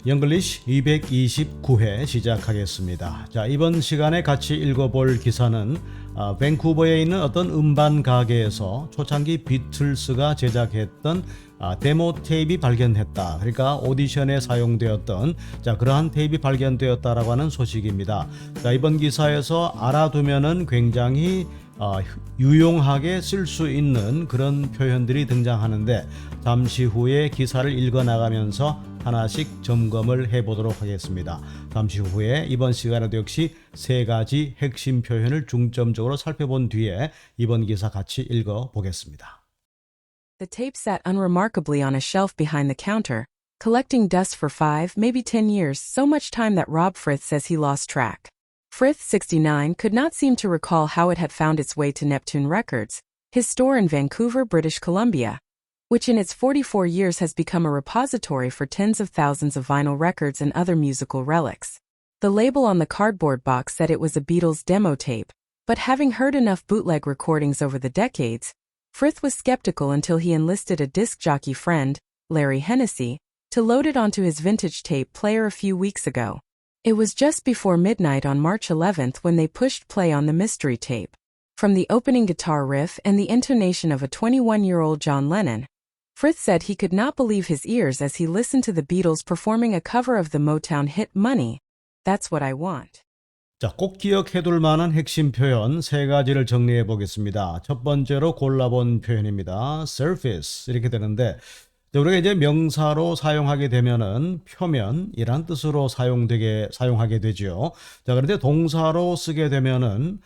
영글리시 229회 시작하겠습니다. 자, 이번 시간에 같이 읽어볼 기사는 밴쿠버에 있는 어떤 음반 가게에서 초창기 비틀스가 제작했던 데모 테이프가 발견했다. 그러니까 오디션에 사용되었던 그러한 테이프가 발견되었다라고 하는 소식입니다. 자, 이번 기사에서 알아두면은 굉장히 유용하게 쓸 수 있는 그런 표현들이 등장하는데 잠시 후에 기사를 읽어 나가면서 하나씩 점검을 해보도록 하겠습니다. 잠시 후에 이번 시간에도 역시 세 가지 핵심 표현을 중점적으로 살펴본 뒤에 이번 기사 같이 읽어 보겠습니다. The tape sat unremarkably on a shelf behind the counter, collecting dust for 5, maybe 10 years, so much time that Rob Frith says he lost track. Frith, 69, could not seem to recall how it had found its way to Neptune Records, his store in Vancouver, British Columbia, which in its 44 years has become a repository for tens of thousands of vinyl records and other musical relics. The label on the cardboard box said it was a Beatles demo tape, but having heard enough bootleg recordings over the decades, Frith was skeptical until he enlisted a disc jockey friend, Larry Hennessy, to load it onto his vintage tape player a few weeks ago. It was just before midnight on March 11th when they pushed play on the mystery tape. From the opening guitar riff and the intonation of a 21-year-old John Lennon, Frith said he could not believe his ears as he listened to the Beatles performing a cover of the Motown hit Money, That's What I Want. 자, 꼭 기억해둘 만한 핵심 표현 세 가지를 정리해 보겠습니다. 첫 번째로 골라본 표현입니다. surface 이렇게 되는데 우리가 이제 명사로 사용하게 되면은 표면이란 뜻으로 사용하게 되죠. 자, 그런데 동사로 쓰게 되면은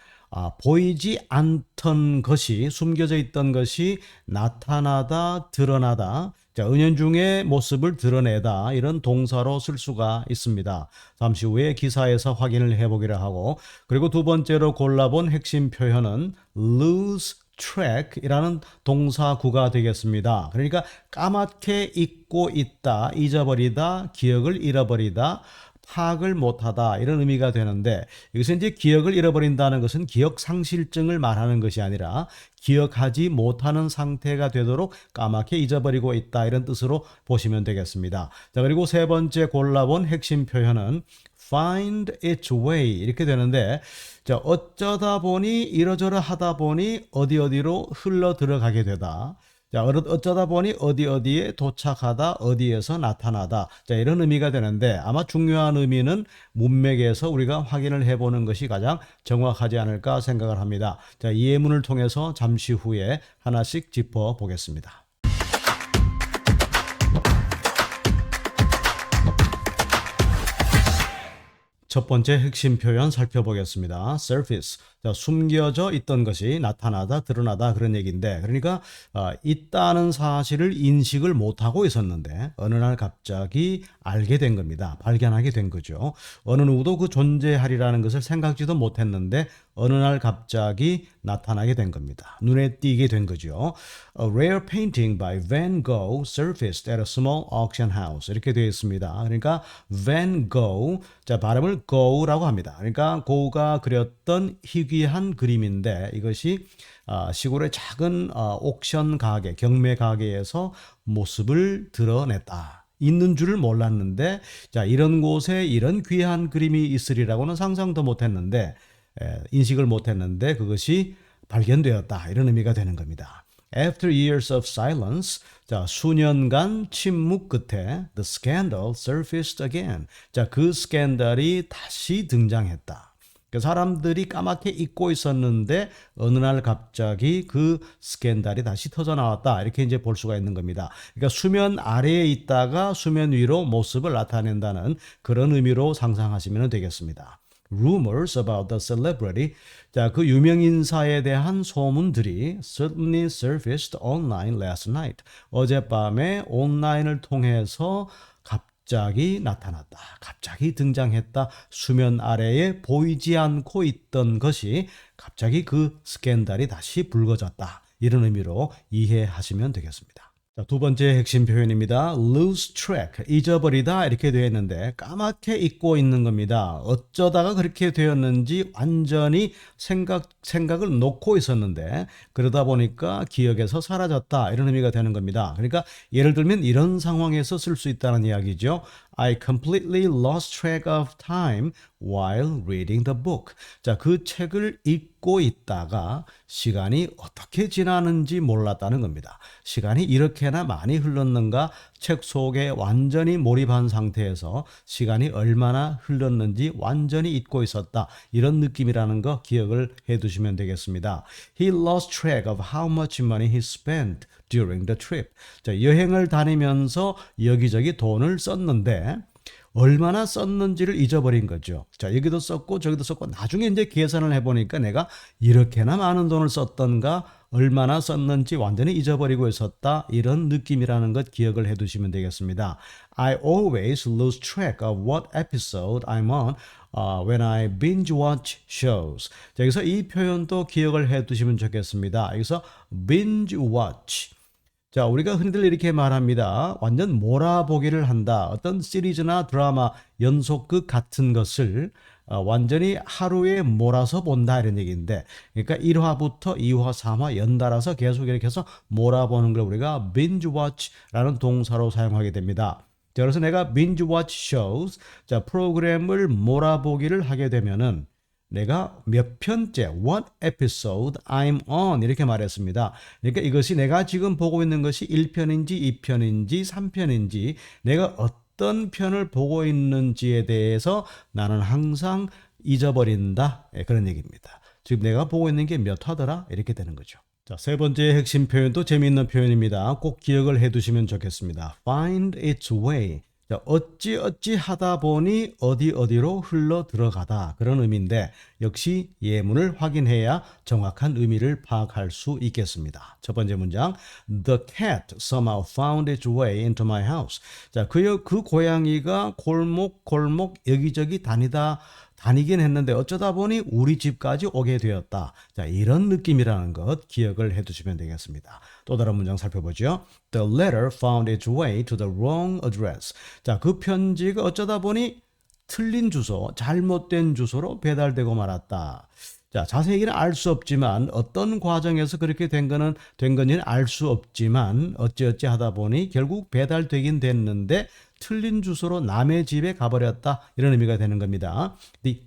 보이지 않던 것이 숨겨져 있던 것이 나타나다, 드러나다. 자, 은연중에 모습을 드러내다 이런 동사로 쓸 수가 있습니다. 잠시 후에 기사에서 확인을 해보기로 하고 그리고 두 번째로 골라본 핵심 표현은 lose track 이라는 동사구가 되겠습니다. 그러니까 까맣게 잊고 있다, 잊어버리다, 기억을 잃어버리다, 파악을 못하다 이런 의미가 되는데 여기서 이제 기억을 잃어버린다는 것은 기억 상실증을 말하는 것이 아니라 기억하지 못하는 상태가 되도록 까맣게 잊어버리고 있다 이런 뜻으로 보시면 되겠습니다. 자, 그리고 세 번째 골라본 핵심 표현은 find its way 이렇게 되는데 자, 어쩌다 보니 이러저러 하다 보니 어디로 흘러 들어가게 되다. 자, 어쩌다 보니 어디에 도착하다, 어디에서 나타나다. 자, 이런 의미가 되는데 아마 중요한 의미는 문맥에서 우리가 확인을 해보는 것이 가장 정확하지 않을까 생각을 합니다. 자, 이 예문을 통해서 잠시 후에 하나씩 짚어보겠습니다. 첫 번째 핵심 표현 살펴보겠습니다. surface. 자, 숨겨져 있던 것이 나타나다, 드러나다 그런 얘기인데 그러니까 있다는 사실을 인식을 못하고 있었는데 어느 날 갑자기 알게 된 겁니다. 발견하게 된 거죠. 어느 누구도 그 존재하리라는 것을 생각지도 못했는데 어느 날 갑자기 나타나게 된 겁니다. 눈에 띄게 된 거죠. A rare painting by Van Gogh surfaced at a small auction house. 이렇게 되어 있습니다. 그러니까 Van Gogh, 자, 발음을 Gogh라고 합니다. 그러니까 고흐가 그렸던 희귀한 그림인데 이것이 시골의 작은 옥션 가게, 경매 가게에서 모습을 드러냈다. 있는 줄을 몰랐는데 자, 이런 곳에 이런 귀한 그림이 있으리라고는 상상도 못했는데 인식을 못했는데 그것이 발견되었다. 이런 의미가 되는 겁니다. After years of silence, 자, 수년간 침묵 끝에 the scandal surfaced again. 자, 그 스캔들이 다시 등장했다. 사람들이 까맣게 잊고 있었는데 어느 날 갑자기 그 스캔들이 다시 터져 나왔다. 이렇게 이제 볼 수가 있는 겁니다. 그러니까 수면 아래에 있다가 수면 위로 모습을 나타낸다는 그런 의미로 상상하시면 되겠습니다. Rumors about the celebrity. 자, 그 유명 인사에 대한 소문들이 certainly surfaced online last night. 어젯밤에 온라인을 통해서 갑자기 나타났다. 갑자기 등장했다. 수면 아래에 보이지 않고 있던 것이 갑자기 그 스캔들이 다시 불거졌다. 이런 의미로 이해하시면 되겠습니다. 자, 두 번째 핵심 표현입니다. lose track, 잊어버리다 이렇게 되어 있는데 까맣게 잊고 있는 겁니다. 어쩌다가 그렇게 되었는지 완전히 생각을 놓고 있었는데 그러다 보니까 기억에서 사라졌다 이런 의미가 되는 겁니다. 그러니까 예를 들면 이런 상황에서 쓸 수 있다는 이야기죠. I completely lost track of time while reading the book. 자, 그 책을 읽고 있다가 시간이 어떻게 지나는지 몰랐다는 겁니다. 시간이 이렇게나 많이 흘렀는가 책 속에 완전히 몰입한 상태에서 시간이 얼마나 흘렀는지 완전히 잊고 있었다. 이런 느낌이라는 거 기억을 해 두시면 되겠습니다. He lost track of how much money he spent during the trip. 자, 여행을 다니면서 여기저기 돈을 썼는데 얼마나 썼는지를 잊어버린 거죠. 자, 여기도 썼고 저기도 썼고 나중에 이제 계산을 해보니까 내가 이렇게나 많은 돈을 썼던가 얼마나 썼는지 완전히 잊어버리고 있었다. 이런 느낌이라는 것 기억을 해두시면 되겠습니다. I always lose track of what episode I'm on when I binge watch shows. 자, 여기서 이 표현도 기억을 해두시면 좋겠습니다. 여기서 binge watch. 자, 우리가 흔히들 이렇게 말합니다. 완전 몰아보기를 한다. 어떤 시리즈나 드라마, 연속극 같은 것을 완전히 하루에 몰아서 본다 이런 얘기인데, 그러니까 1화부터 2화, 3화 연달아서 계속 이렇게 해서 몰아보는 걸 우리가 binge watch라는 동사로 사용하게 됩니다. 자, 그래서 내가 binge watch shows, 자, 프로그램을 몰아보기를 하게 되면은 내가 몇 편째, what episode I'm on 이렇게 말했습니다. 그러니까 이것이 내가 지금 보고 있는 것이 1편인지 2편인지 3편인지 내가 어떤 편을 보고 있는지에 대해서 나는 항상 잊어버린다. 그런 얘기입니다. 지금 내가 보고 있는 게 몇 화더라? 이렇게 되는 거죠. 자, 세 번째 핵심 표현도 재미있는 표현입니다. 꼭 기억을 해 두시면 좋겠습니다. Find its way. 자, 어찌 하다 보니 어디로 흘러 들어가다 그런 의미인데 역시 예문을 확인해야 정확한 의미를 파악할 수 있겠습니다. 첫 번째 문장 The cat somehow found its way into my house. 자, 그 고양이가 골목 여기저기 다니긴 했는데 어쩌다 보니 우리 집까지 오게 되었다. 자, 이런 느낌이라는 것 기억을 해두시면 되겠습니다. 또 다른 문장 살펴보죠. The letter found its way to the wrong address. 자, 그 편지가 어쩌다 보니 틀린 주소, 잘못된 주소로 배달되고 말았다. 자, 자세히는 알 수 없지만 어떤 과정에서 그렇게 된 건지는 알 수 없지만 어찌 하다 보니 결국 배달되긴 됐는데 틀린 주소로 남의 집에 가버렸다. 이런 의미가 되는 겁니다.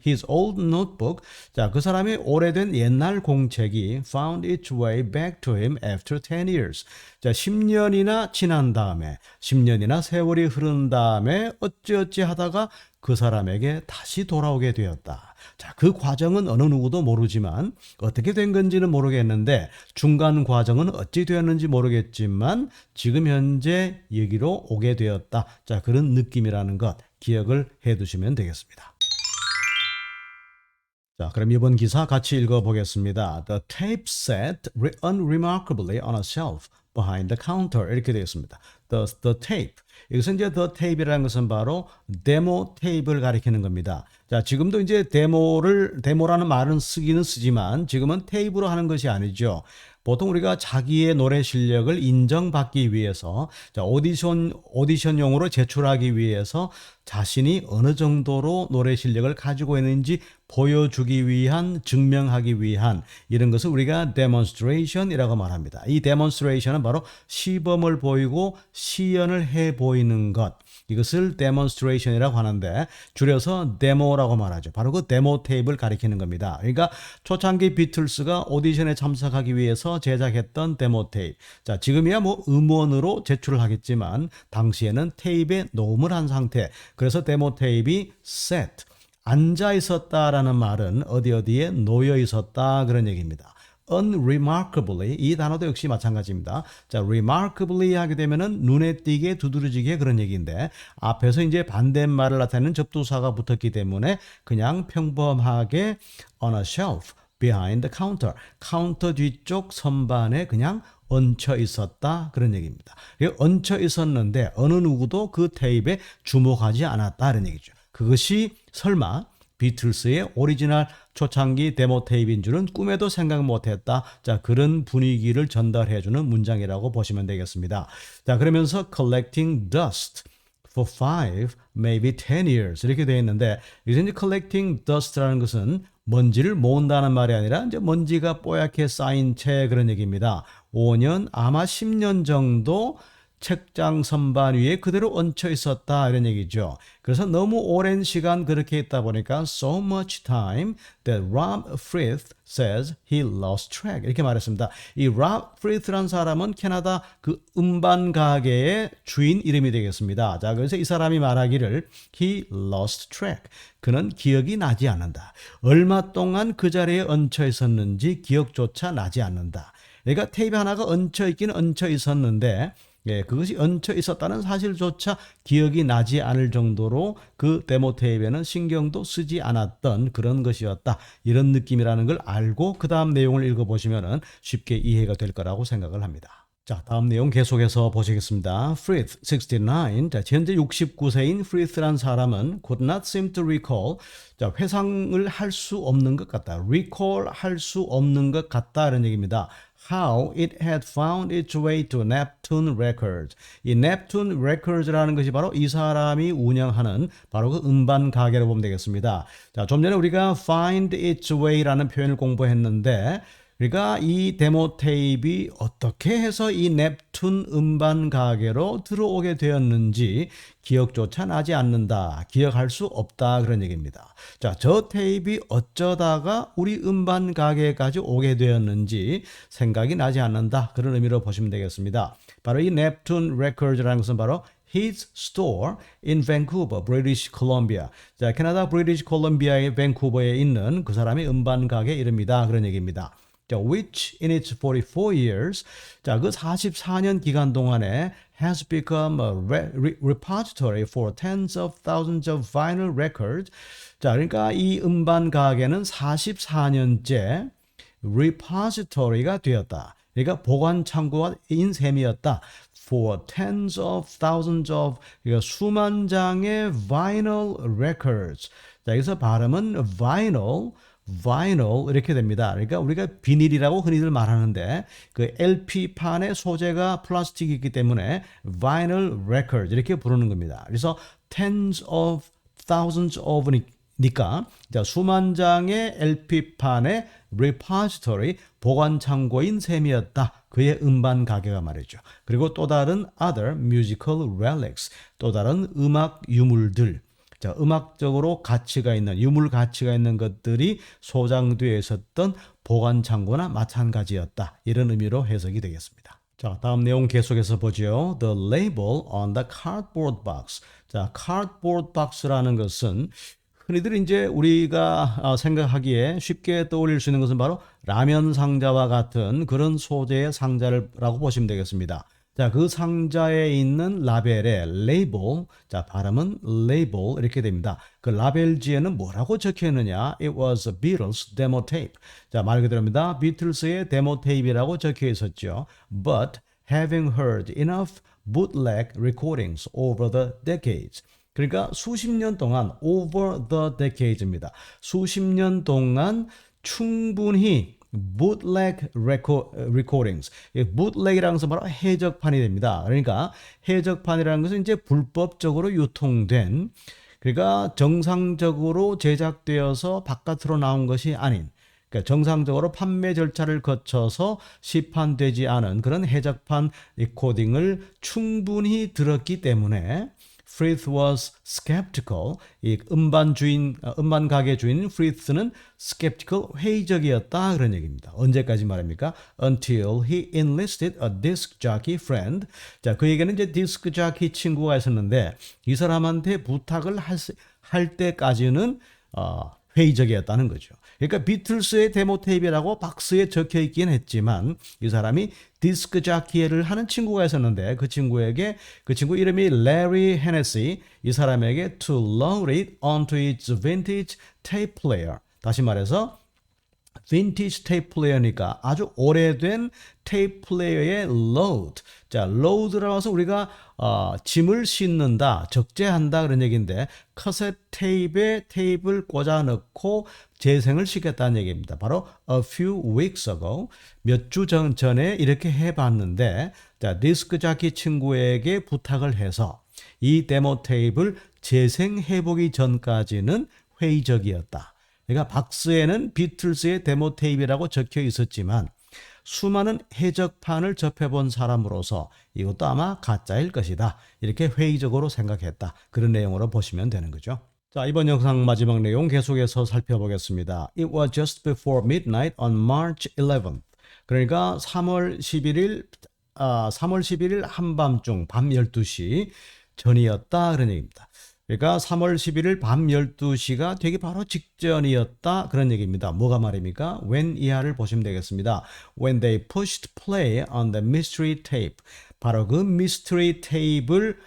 His old notebook. 자, 그 사람의 오래된 옛날 공책이 found its way back to him after 10 years. 자, 10년이나 지난 다음에 10년이나 세월이 흐른 다음에 어찌 하다가 그 사람에게 다시 돌아오게 되었다. 자, 그 과정은 어느 누구도 모르지만 어떻게 된 건지는 모르겠는데 중간 과정은 어찌 되었는지 모르겠지만 지금 현재 여기로 오게 되었다. 자, 그런 느낌이라는 것 기억을 해 두시면 되겠습니다. 자, 그럼 이번 기사 같이 읽어보겠습니다. The tape sat unremarkably on a shelf behind the counter. 이렇게 되어 있습니다. The tape. 여기서 이제 the tape이라는 것은 바로 데모 테이프를 가리키는 겁니다. 자, 지금도 이제 데모라는 말은 쓰기는 쓰지만 지금은 테이프로 하는 것이 아니죠. 보통 우리가 자기의 노래 실력을 인정받기 위해서 자, 오디션용으로 제출하기 위해서 자신이 어느 정도로 노래 실력을 가지고 있는지 보여주기 위한, 증명하기 위한 이런 것을 우리가 demonstration이라고 말합니다. 이 demonstration은 바로 시범을 보이고 시연을 해 보이는 것. 이것을 demonstration이라고 하는데 줄여서 데모라고 말하죠. 바로 그 데모 테이프를 가리키는 겁니다. 그러니까 초창기 비틀스가 오디션에 참석하기 위해서 제작했던 데모 테이프. 자, 지금이야 뭐 음원으로 제출을 하겠지만 당시에는 테이프에 녹음을 한 상태. 그래서 데모 테이프이 set, 앉아 있었다라는 말은 어디에 놓여 있었다 그런 얘기입니다. unremarkably 이 단어도 역시 마찬가지입니다. 자, remarkably 하게 되면은 눈에 띄게 두드러지게 그런 얘기인데 앞에서 이제 반대말을 나타내는 접두사가 붙었기 때문에 그냥 평범하게 on a shelf behind the counter 카운터 뒤쪽 선반에 그냥 얹혀 있었다 그런 얘기입니다. 얹혀 있었는데 어느 누구도 그 테이프에 주목하지 않았다는 얘기죠. 그것이 설마 비틀스의 오리지널 초창기 데모 테이프인 줄은 꿈에도 생각 못했다. 자, 그런 분위기를 전달해주는 문장이라고 보시면 되겠습니다. 자, 그러면서 collecting dust for 5, maybe 10 years 이렇게 되어 있는데 이제 collecting dust라는 것은 먼지를 모은다는 말이 아니라 이제 먼지가 뽀얗게 쌓인 채 그런 얘기입니다. 5년 아마 10년 정도 책장 선반 위에 그대로 얹혀 있었다 이런 얘기죠. 그래서 너무 오랜 시간 그렇게 있다 보니까 so much time that Rob Frith says he lost track 이렇게 말했습니다. 이 Rob Frith라는 사람은 캐나다 그 음반 가게의 주인 이름이 되겠습니다. 자, 그래서 이 사람이 말하기를 he lost track. 그는 기억이 나지 않는다. 얼마 동안 그 자리에 얹혀 있었는지 기억조차 나지 않는다. 그러니까 테이프 하나가 얹혀 있기는 얹혀 있었는데 그것이 얹혀 있었다는 사실조차 기억이 나지 않을 정도로 그 데모 테이프에는 신경도 쓰지 않았던 그런 것이었다. 이런 느낌이라는 걸 알고 그 다음 내용을 읽어보시면 쉽게 이해가 될 거라고 생각을 합니다. 자, 다음 내용 계속해서 보시겠습니다. Frith, 69. 자, 현재 69세인 Frith라는 사람은 could not seem to recall. 자, 회상을 할 수 없는 것 같다. recall 할 수 없는 것 같다. 이런 얘기입니다. How it had found its way to Neptune Records. 이 Neptune Records라는 것이 바로 이 사람이 운영하는 바로 그 음반 가게로 보면 되겠습니다. 자, 좀 전에 우리가 find its way라는 표현을 공부했는데 그러니까 이 데모 테이프가 어떻게 해서 이 넵툰 음반 가게로 들어오게 되었는지 기억조차 나지 않는다. 기억할 수 없다. 그런 얘기입니다. 자, 저 테이프가 어쩌다가 우리 음반 가게까지 오게 되었는지 생각이 나지 않는다. 그런 의미로 보시면 되겠습니다. 바로 이 넵툰 레코드라는 것은 바로 his store in Vancouver, British Columbia. 자, 캐나다 브리티시 콜롬비아의 밴쿠버에 있는 그 사람의 음반 가게 이름이다. 그런 얘기입니다. 자, which in its 44 years, 자, 그 44년 기간 동안에 has become a repository for tens of thousands of vinyl records. 자, 그러니까 이 음반 가게는 44년째 repository가 되었다. 그러니까 보관 창고인 셈이었다. For tens of thousands of, 그러니까 수만 장의 vinyl records. 자, 여기서 발음은 vinyl 이렇게 됩니다. 그러니까 우리가 비닐이라고 흔히들 말하는데 그 LP판의 소재가 플라스틱이기 때문에 vinyl record 이렇게 부르는 겁니다. 그래서 tens of thousands of니까 자, 수만 장의 LP판의 repository 보관 창고인 셈이었다. 그의 음반 가게가 말이죠. 그리고 또 다른 other musical relics 또 다른 음악 유물들 자, 음악적으로 가치가 있는, 유물 가치가 있는 것들이 소장되어 있었던 보관 창고나 마찬가지였다. 이런 의미로 해석이 되겠습니다. 자, 다음 내용 계속해서 보죠. The label on the cardboard box. 자, cardboard box라는 것은 흔히들 이제 우리가 생각하기에 쉽게 떠올릴 수 있는 것은 바로 라면 상자와 같은 그런 소재의 상자라고 보시면 되겠습니다. 자, 그 상자에 있는 라벨의 레이블, 자, 발음은 레이블 이렇게 됩니다. 그 라벨지에는 뭐라고 적혀 있느냐? It was a Beatles demo tape. 자, 말 그대로입니다. 비틀스의 데모 테이프라고 적혀 있었죠. But having heard enough bootleg recordings over the decades. 그러니까 수십 년 동안 over the decades입니다. 수십 년 동안 충분히 bootleg recordings. bootleg이라는 것은 바로 해적판이 됩니다. 그러니까 해적판이라는 것은 이제 불법적으로 유통된 그러니까 정상적으로 제작되어서 바깥으로 나온 것이 아닌 그러니까 정상적으로 판매 절차를 거쳐서 시판되지 않은 그런 해적판 리코딩을 충분히 들었기 때문에 Frith was skeptical. 이 음반 가게 주인 Frith는 skeptical, 회의적이었다 그런 얘기입니다. 언제까지 말입니까? Until he enlisted a disc jockey friend. 자, 그에게는 이제 디스크 자키 친구가 있었는데 이 사람한테 부탁을 할 때까지는 회의적이었다는 거죠. 그러니까 비틀스의 데모 테이프라고 박스에 적혀 있긴 했지만 이 사람이 디스크 자키를 하는 친구가 있었는데 그 친구 이름이 Larry Hennessy 이 사람에게 to load it onto its vintage tape player. 다시 말해서 vintage tape player니까 아주 오래된 테이프 플레이어의 load. 자, load라고 해서 우리가 짐을 싣는다, 적재한다 그런 얘기인데 카세트 테이프에 테이프를 꽂아 넣고 재생을 시켰다는 얘기입니다. 바로 a few weeks ago 몇 주 전에 이렇게 해봤는데 자, 디스크 자키 친구에게 부탁을 해서 이 데모 테이프를 재생해보기 전까지는 회의적이었다. 그러니까 박스에는 비틀스의 데모 테이프라고 적혀 있었지만 수많은 해적판을 접해본 사람으로서 이것도 아마 가짜일 것이다. 이렇게 회의적으로 생각했다. 그런 내용으로 보시면 되는 거죠. 자, 이번 영상 마지막 내용 계속해서 살펴보겠습니다. It was just before midnight on March 11th. 그러니까 3월 11일 한밤중 밤 12시 전이었다 그런 얘기입니다. 그러니까 3월 11일 밤 12시가 되기 바로 직전이었다 그런 얘기입니다. 뭐가 말입니까? when 이하를 보시면 되겠습니다. When they pushed play on the mystery tape. 바로 그 mystery tape을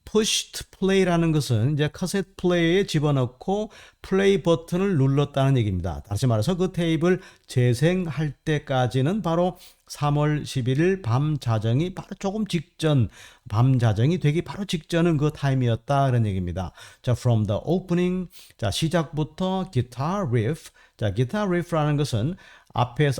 pushed play라는 것은 이제 카세트 플레이에 집어넣고 플레이 버튼을 눌렀다는 얘기입니다. 다시 말해서 그 테이프를 재생할 때까지는 바로 3월 11일 밤 자정이 바로 조금 직전, 밤 자정이 되기 바로 직전은 그 타임이었다 그런 얘기입니다. 자, from the opening, 자 시작부터 guitar riff, 자 guitar riff라는 것은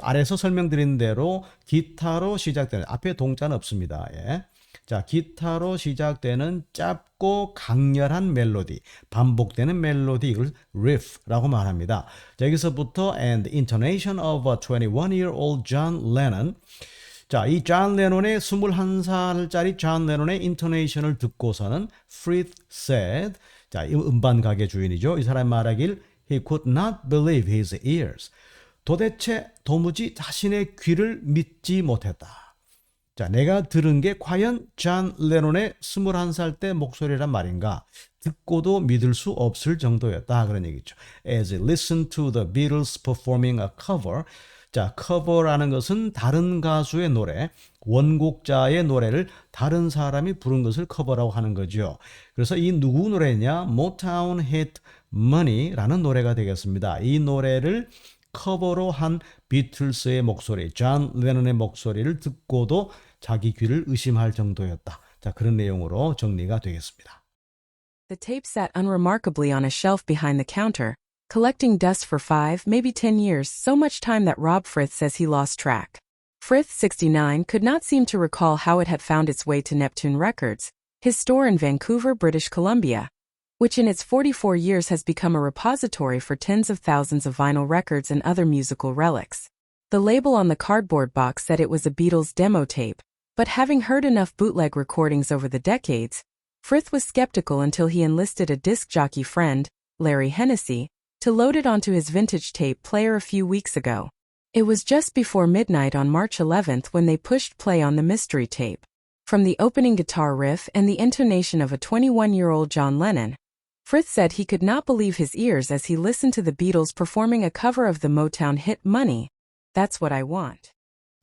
아래서 설명드린 대로 기타로 시작되는 앞에 동자는 없습니다. 예. 자, 기타로 시작되는 짧고 강렬한 멜로디, 반복되는 멜로디, 이걸 riff라고 말합니다. 자, 여기서부터 and the intonation of a 21-year-old John Lennon. 자, 이 존 레논의 21살짜리 존 레논의 인토네이션을 듣고서는 Frith said, 자, 이 음반 가게 주인이죠. 이 사람이 말하길 he could not believe his ears. 도무지 자신의 귀를 믿지 못했다. 자, 내가 들은 게 과연 존 레논의 21살 때 목소리란 말인가? 듣고도 믿을 수 없을 정도였다. 그런 얘기죠. As he listened to the Beatles performing a cover. 자, cover라는 것은 다른 가수의 노래, 원곡자의 노래를 다른 사람이 부른 것을 커버라고 하는 거죠. 그래서 이 누구 노래냐? Motown Hit Money라는 노래가 되겠습니다. 이 노래를 커버로 한 비틀스의 목소리, 존 레논의 목소리를 듣고도 자기 귀를 의심할 정도였다. 자, 그런 내용으로 정리가 되겠습니다. The tape sat unremarkably on a shelf behind the counter, collecting dust for 5, maybe 10 years, so much time that Rob Frith says he lost track. Frith, 69, could not seem to recall how it had found its way to Neptune Records, his store in Vancouver, British Columbia, which in its 44 years has become a repository for tens of thousands of vinyl records and other musical relics. The label on the cardboard box said it was a Beatles demo tape, but having heard enough bootleg recordings over the decades, Frith was skeptical until he enlisted a disc jockey friend, Larry Hennessy, to load it onto his vintage tape player a few weeks ago. It was just before midnight on March 11th when they pushed play on the mystery tape. From the opening guitar riff and the intonation of a 21-year-old John Lennon, Frith said he could not believe his ears as he listened to the Beatles performing a cover of the Motown hit Money. That's what I want.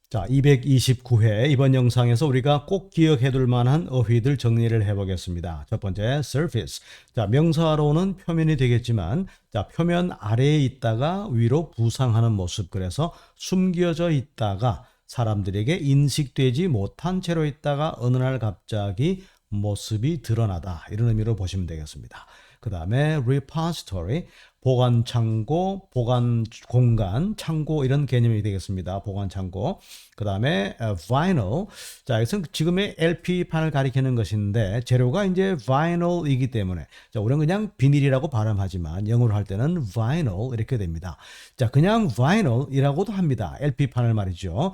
자, 229회 이번 영상에서 우리가 꼭 기억해둘 만한 어휘들 정리를 해보겠습니다. 첫 번째, surface. 자, 명사로는 표면이 되겠지만, 자, 표면 아래에 있다가 위로 부상하는 모습. 그래서 숨겨져 있다가 사람들에게 인식되지 못한 채로 있다가 어느 날 갑자기 모습이 드러나다. 이런 의미로 보시면 되겠습니다. 그 다음에 repository, 보관 창고, 보관 공간, 창고 이런 개념이 되겠습니다. 보관 창고. 그 다음에 vinyl. 자, 이것은 지금의 LP판을 가리키는 것인데 재료가 이제 vinyl이기 때문에 자, 우리는 그냥 비닐이라고 발음하지만 영어로 할 때는 vinyl 이렇게 됩니다. 자, 그냥 vinyl이라고도 합니다. LP판을 말이죠.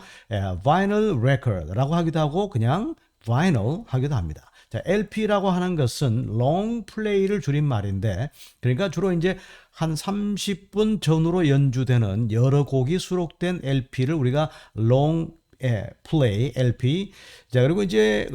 vinyl record라고 하기도 하고 그냥 vinyl 하기도 합니다. 자, LP라고 하는 것은 long play를 줄인 말인데, 그러니까 주로 이제 한 30분 전후로 연주되는 여러 곡이 수록된 LP를 우리가 long play, LP. 자, 그리고 이제,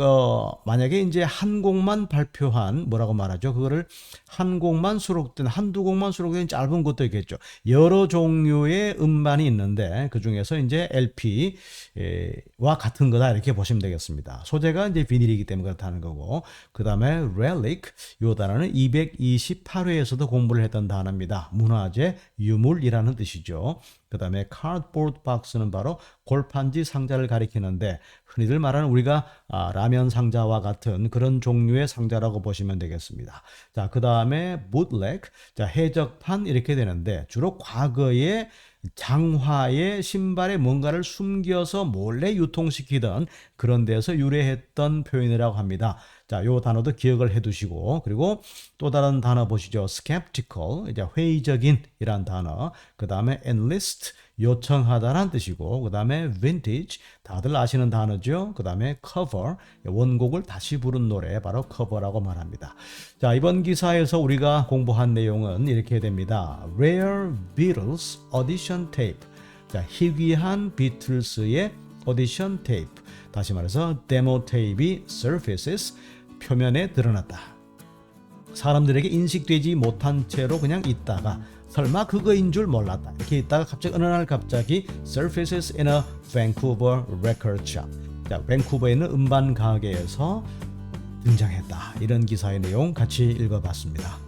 만약에 이제 한 곡만 발표한, 뭐라고 말하죠? 그거를 한 곡만 수록된, 한두 곡만 수록된 짧은 것도 있겠죠. 여러 종류의 음반이 있는데, 그 중에서 이제 LP와 같은 거다. 이렇게 보시면 되겠습니다. 소재가 이제 비닐이기 때문에 그렇다는 거고. 그 다음에 relic. 이 단어는 228회에서도 공부를 했던 단어입니다. 문화재, 유물이라는 뜻이죠. 그 다음에 cardboard box는 바로 골판지 상자를 가리키는데 흔히들 말하는 우리가 라면 상자와 같은 그런 종류의 상자라고 보시면 되겠습니다. 자, 그 다음에 bootleg, 자, 해적판 이렇게 되는데 주로 과거에 장화에 신발에 뭔가를 숨겨서 몰래 유통시키던 그런 데서 유래했던 표현이라고 합니다. 자, 요 단어도 기억을 해 두시고, 그리고 또 다른 단어 보시죠. skeptical, 이제 회의적인 이란 단어. 그 다음에 enlist, 요청하다란 뜻이고, 그 다음에 vintage, 다들 아시는 단어죠. 그 다음에 cover, 원곡을 다시 부른 노래, 바로 cover라고 말합니다. 자, 이번 기사에서 우리가 공부한 내용은 이렇게 됩니다. Rare Beatles Audition Tape. 자, 희귀한 비틀스의 오디션 테이프. 다시 말해서 데모 테이프이 surfaces, 표면에 드러났다. 사람들에게 인식되지 못한 채로 그냥 있다가 설마 그거인 줄 몰랐다. 이렇게 있다가 갑자기 어느 날 갑자기 surfaces in a Vancouver record shop. 자, 밴쿠버에 있는 음반 가게에서 등장했다. 이런 기사의 내용 같이 읽어봤습니다.